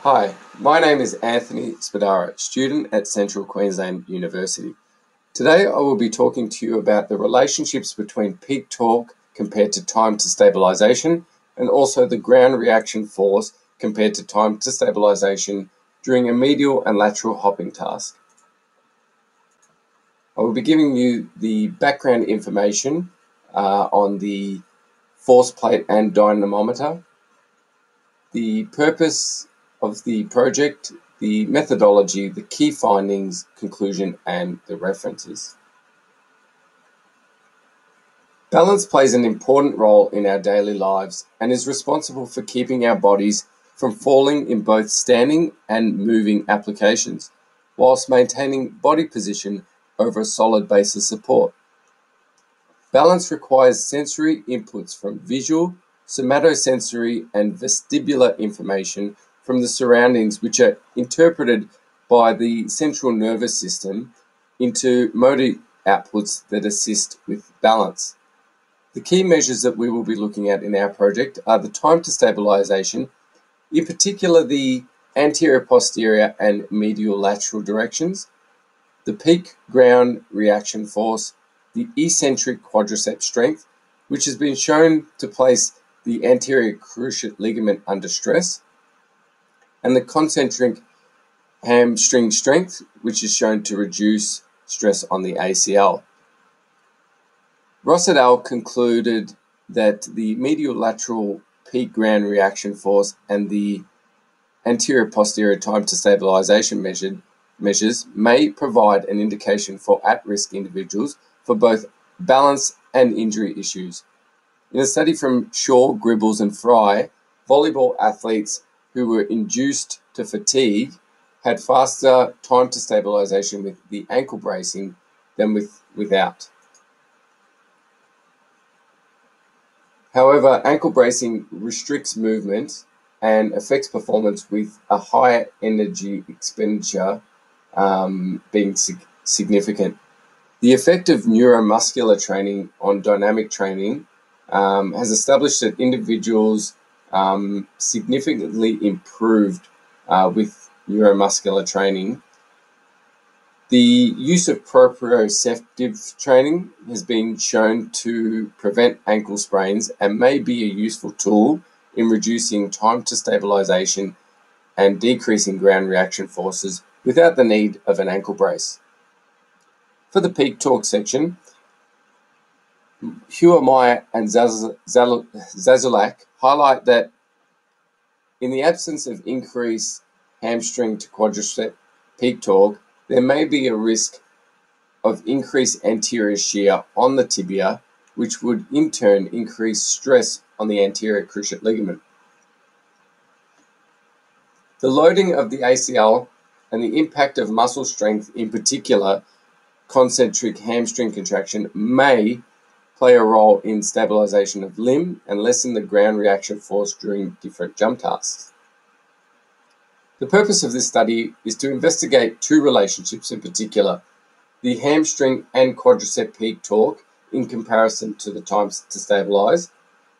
Hi, my name is Anthony Spadara, student at Central Queensland University. Today I will be talking to you about the relationships between peak torque compared to time to stabilisation and also the ground reaction force compared to time to stabilisation during a medial and lateral hopping task. I will be giving you the background information on the force plate and dynamometer, the purpose of the project, the methodology, the key findings, conclusion, and the references. Balance plays an important role in our daily lives and is responsible for keeping our bodies from falling in both standing and moving applications, whilst maintaining body position over a solid base of support. Balance requires sensory inputs from visual, somatosensory, and vestibular information from the surroundings, which are interpreted by the central nervous system into motor outputs that assist with balance. The key measures that we will be looking at in our project are the time to stabilisation, in particular the anterior-posterior and medial-lateral directions, the peak ground reaction force, the eccentric quadricep strength, which has been shown to place the anterior cruciate ligament under stress, and the concentric hamstring strength, which is shown to reduce stress on the ACL. Ross et al. Concluded that the medial lateral peak ground reaction force and the anterior posterior time to stabilisation measures may provide an indication for at-risk individuals for both balance and injury issues. In a study from Shaw, Gribbles and Fry, volleyball athletes who were induced to fatigue had faster time to stabilisation with the ankle bracing than without. However, ankle bracing restricts movement and affects performance with a higher energy expenditure being significant. The effect of neuromuscular training on dynamic training has established that individuals significantly improved with neuromuscular training. The use of proprioceptive training has been shown to prevent ankle sprains and may be a useful tool in reducing time to stabilisation and decreasing ground reaction forces without the need of an ankle brace. For the peak torque section, Huermeyer and Zazulak highlight that in the absence of increased hamstring to quadricep peak torque, there may be a risk of increased anterior shear on the tibia, which would in turn increase stress on the anterior cruciate ligament. The loading of the ACL and the impact of muscle strength, in particular concentric hamstring contraction, may play a role in stabilisation of limb and lessen the ground reaction force during different jump tasks. The purpose of this study is to investigate two relationships in particular, the hamstring and quadricep peak torque in comparison to the time to stabilise,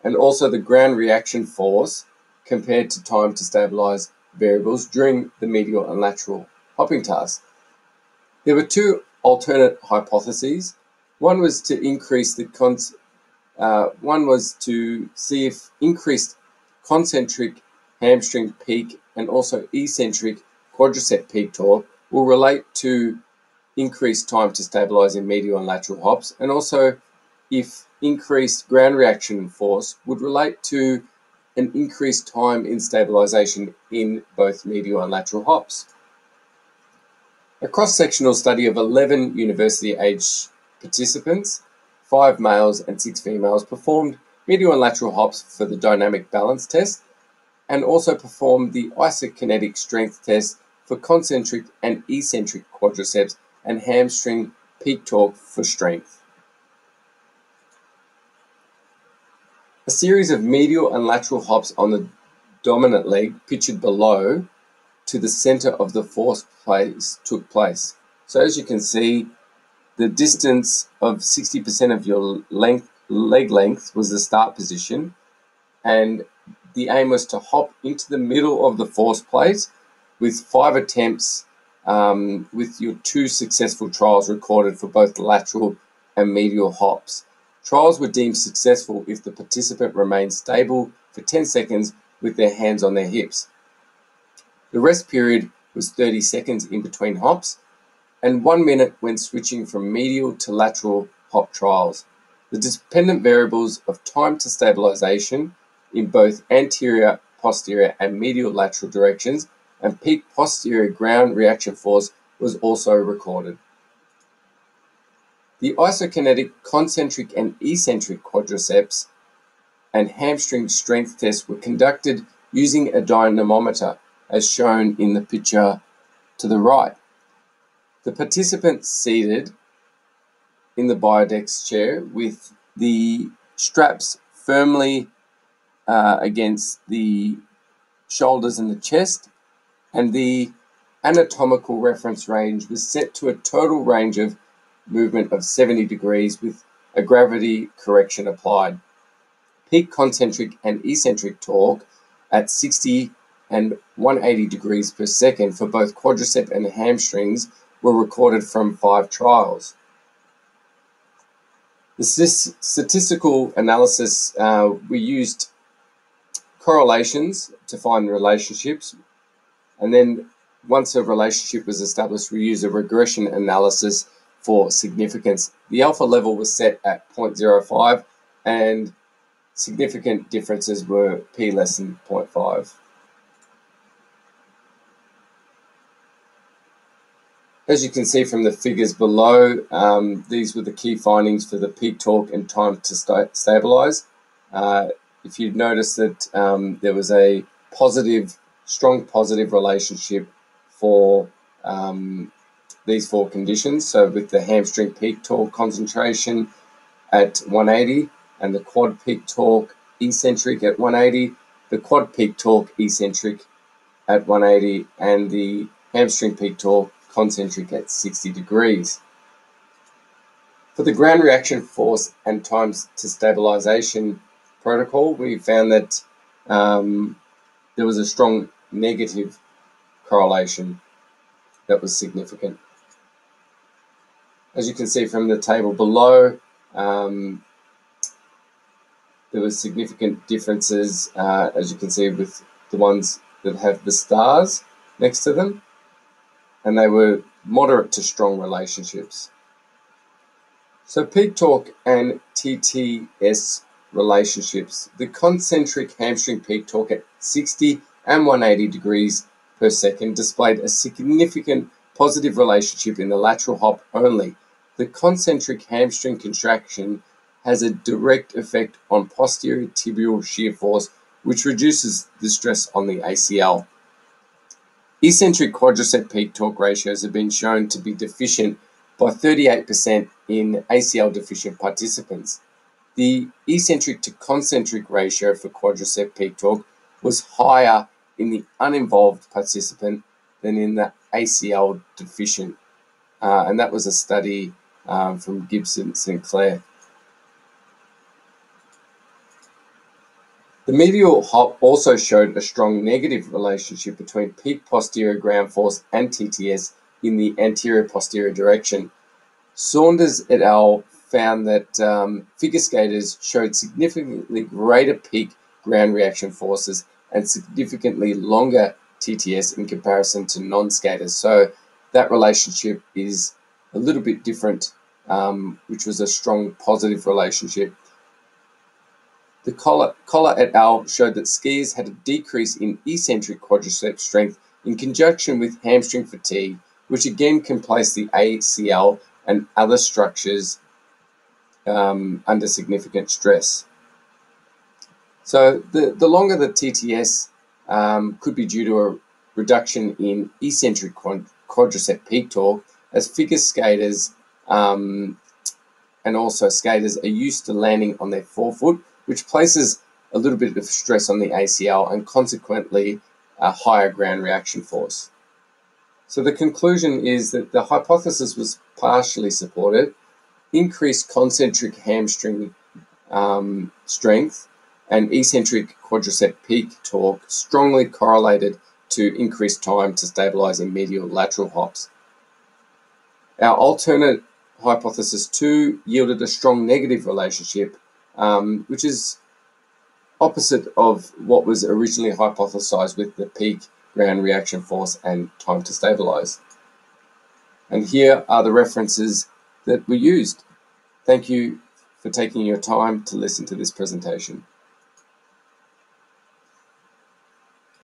and also the ground reaction force compared to time to stabilise variables during the medial and lateral hopping task. There were two alternate hypotheses. One was to see if increased concentric hamstring peak and also eccentric quadricep peak torque will relate to increased time to stabilise in medial and lateral hops, and also if increased ground reaction force would relate to an increased time in stabilisation in both medial and lateral hops. A cross-sectional study of 11 university-aged participants, 5 males and 6 females, performed medial and lateral hops for the dynamic balance test and also performed the isokinetic strength test for concentric and eccentric quadriceps and hamstring peak torque for strength. A series of medial and lateral hops on the dominant leg, pictured below, to the center of the force place took place. So as you can see, the distance of 60% of your leg length was the start position, and the aim was to hop into the middle of the force plate with 5 attempts, with your 2 successful trials recorded for both lateral and medial hops. Trials were deemed successful if the participant remained stable for 10 seconds with their hands on their hips. The rest period was 30 seconds in between hops, and 1 minute when switching from medial to lateral hop trials. The dependent variables of time to stabilization in both anterior, posterior, and medial lateral directions and peak posterior ground reaction force was also recorded. The isokinetic concentric and eccentric quadriceps and hamstring strength tests were conducted using a dynamometer, as shown in the picture to the right. The participant seated in the Biodex chair with the straps firmly against the shoulders and the chest, and the anatomical reference range was set to a total range of movement of 70 degrees with a gravity correction applied. Peak concentric and eccentric torque at 60 and 180 degrees per second for both quadricep and hamstrings were recorded from 5 trials. The statistical analysis, we used correlations to find relationships, and then once a relationship was established, we used a regression analysis for significance. The alpha level was set at 0.05 and significant differences were p less than 0.5. As you can see from the figures below, these were the key findings for the peak torque and time to stabilize. If you'd notice that there was a strong positive relationship for these 4 conditions. So with the hamstring peak torque concentration at 180 and the quad peak torque eccentric at 180, the quad peak torque eccentric at 180, and the hamstring peak torque concentric at 60 degrees. For the ground reaction force and times to stabilization protocol, we found that there was a strong negative correlation that was significant. As you can see from the table below, there was significant differences, as you can see, with the ones that have the stars next to them, and they were moderate to strong relationships. So peak torque and TTS relationships. The concentric hamstring peak torque at 60 and 180 degrees per second displayed a significant positive relationship in the lateral hop only. The concentric hamstring contraction has a direct effect on posterior tibial shear force, which reduces the stress on the ACL. Eccentric quadricep peak torque ratios have been shown to be deficient by 38% in ACL deficient participants. The eccentric to concentric ratio for quadricep peak torque was higher in the uninvolved participant than in the ACL deficient, and that was a study from Gibson Sinclair. The medial hop also showed a strong negative relationship between peak posterior ground force and TTS in the anterior-posterior direction. Saunders et al. Found that figure skaters showed significantly greater peak ground reaction forces and significantly longer TTS in comparison to non-skaters. So that relationship is a little bit different, which was a strong positive relationship. The Collar et al. Showed that skiers had a decrease in eccentric quadricep strength in conjunction with hamstring fatigue, which again can place the ACL and other structures under significant stress. So the longer the TTS could be due to a reduction in eccentric quadricep peak torque, as figure skaters and also skaters are used to landing on their forefoot, which places a little bit of stress on the ACL and consequently a higher ground reaction force. So the conclusion is that the hypothesis was partially supported. Increased concentric hamstring strength and eccentric quadricep peak torque strongly correlated to increased time to stabilize in medial lateral hops. Our alternate hypothesis 2 yielded a strong negative relationship, which is opposite of what was originally hypothesized with the peak ground reaction force and time to stabilize. And here are the references that were used. Thank you for taking your time to listen to this presentation.